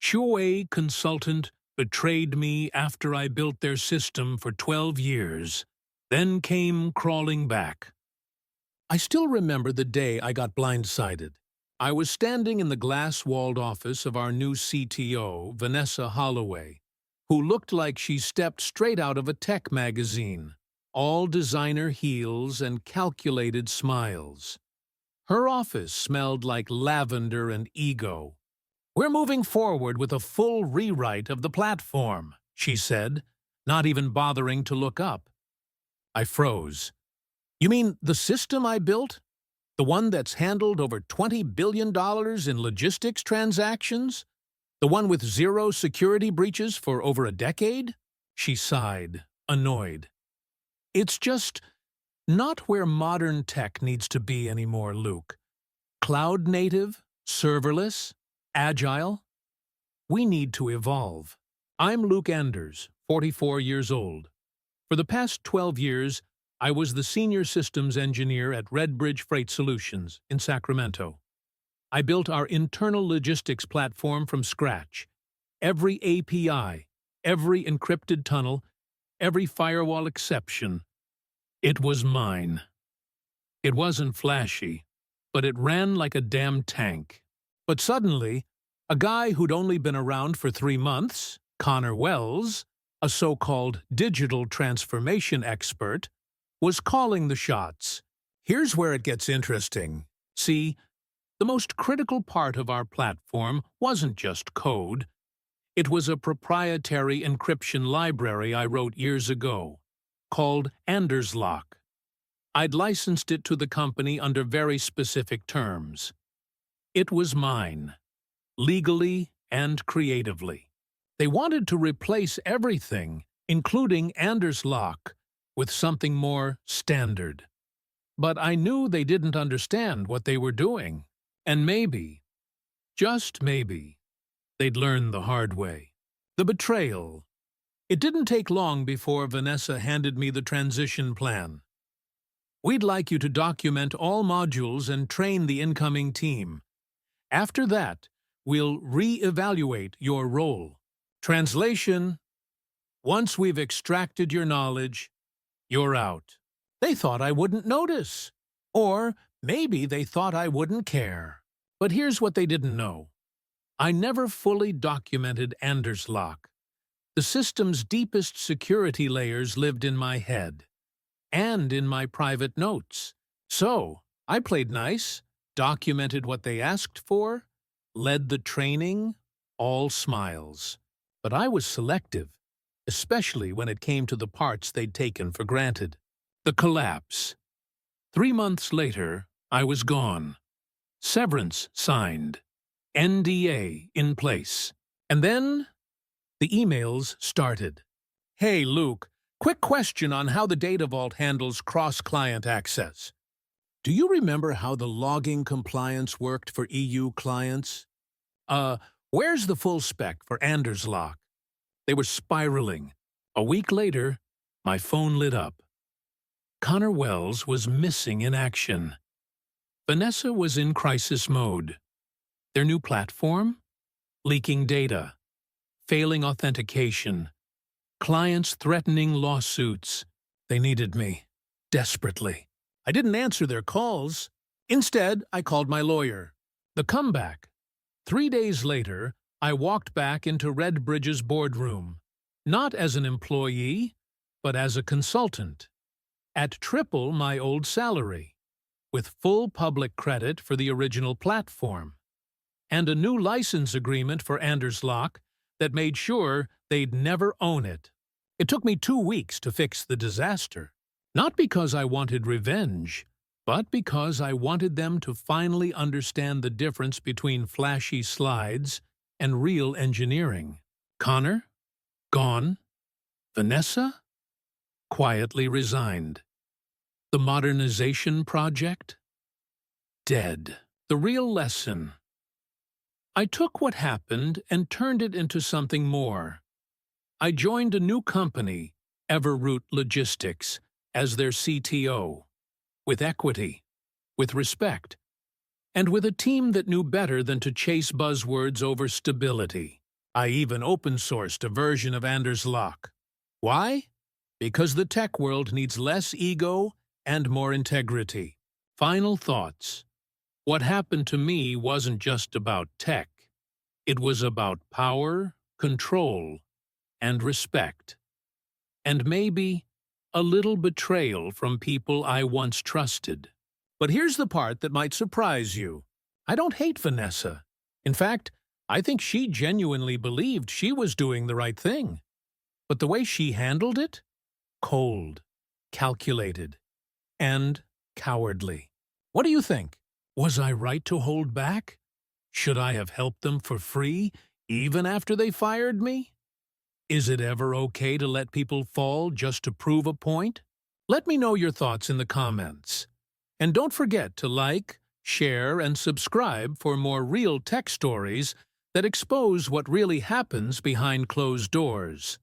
QA consultant betrayed me after I built their system for 12 years, then came crawling back. I still remember the day I got blindsided. I was standing in the glass-walled office of our new CTO, Vanessa Holloway, who looked like she stepped straight out of a tech magazine, all designer heels and calculated smiles. Her office smelled like lavender and ego. "We're moving forward with a full rewrite of the platform," she said, not even bothering to look up. I froze. "You mean the system I built? The one that's handled over $20 billion in logistics transactions? The one with zero security breaches for over a decade?" She sighed, annoyed. "It's just not where modern tech needs to be anymore, Luke. Cloud native, serverless, agile. We need to evolve." I'm Luke Anders, 44 years old. For the past 12 years, I was the senior systems engineer at Redbridge Freight Solutions in Sacramento. I built our internal logistics platform from scratch. Every API, every encrypted tunnel, every firewall exception. It was mine. It wasn't flashy, but it ran like a damn tank. But suddenly, a guy who'd only been around for 3 months, Connor Wells, a so-called digital transformation expert, was calling the shots. Here's where it gets interesting. See, the most critical part of our platform wasn't just code. It was a proprietary encryption library I wrote years ago, called Anders Lock. I'd licensed it to the company under very specific terms. It was mine, legally and creatively. They wanted to replace everything, including Anders Lock, with something more standard. But I knew they didn't understand what they were doing, and maybe, just maybe, they'd learn the hard way. The betrayal. It didn't take long before Vanessa handed me the transition plan. "We'd like you to document all modules and train the incoming team. After that, we'll re-evaluate your role. Translation: once we've extracted your knowledge, you're out." They thought I wouldn't notice. Or maybe they thought I wouldn't care. But here's what they didn't know. I never fully documented Anders Lock. The system's deepest security layers lived in my head and in my private notes. So I played nice, documented what they asked for, led the training, all smiles. But I was selective, especially when it came to the parts they'd taken for granted. The collapse. 3 months later, I was gone. Severance signed. NDA in place. And then the emails started. "Hey, Luke, quick question on how the data vault handles cross-client access. Do you remember how the logging compliance worked for EU clients? Where's the full spec for Anders Lock?" They were spiraling. A week later, my phone lit up. Connor Wells was missing in action. Vanessa was in crisis mode. Their new platform? Leaking data. Failing authentication. Clients threatening lawsuits. They needed me. Desperately. I didn't answer their calls. Instead, I called my lawyer. The comeback. 3 days later, I walked back into Redbridge's boardroom. Not as an employee, but as a consultant. At triple my old salary, with full public credit for the original platform, and a new license agreement for Anders Lock that made sure they'd never own it. It took me 2 weeks to fix the disaster, not because I wanted revenge, but because I wanted them to finally understand the difference between flashy slides and real engineering. Connor? Gone. Vanessa? Quietly resigned. The modernization project? Dead. The real lesson. I took what happened and turned it into something more. I joined a new company, Everroot Logistics, as their CTO, with equity, with respect, and with a team that knew better than to chase buzzwords over stability. I even open-sourced a version of Anders Lock. Why? Because the tech world needs less ego and more integrity. Final thoughts. What happened to me wasn't just about tech. It was about power, control, and respect. And maybe a little betrayal from people I once trusted. But here's the part that might surprise you. I don't hate Vanessa. In fact, I think she genuinely believed she was doing the right thing. But the way she handled it? Cold, calculated, and cowardly. What do you think? Was I right to hold back? Should I have helped them for free, even after they fired me? Is it ever okay to let people fall just to prove a point? Let me know your thoughts in the comments. And don't forget to like, share, and subscribe for more real tech stories that expose what really happens behind closed doors.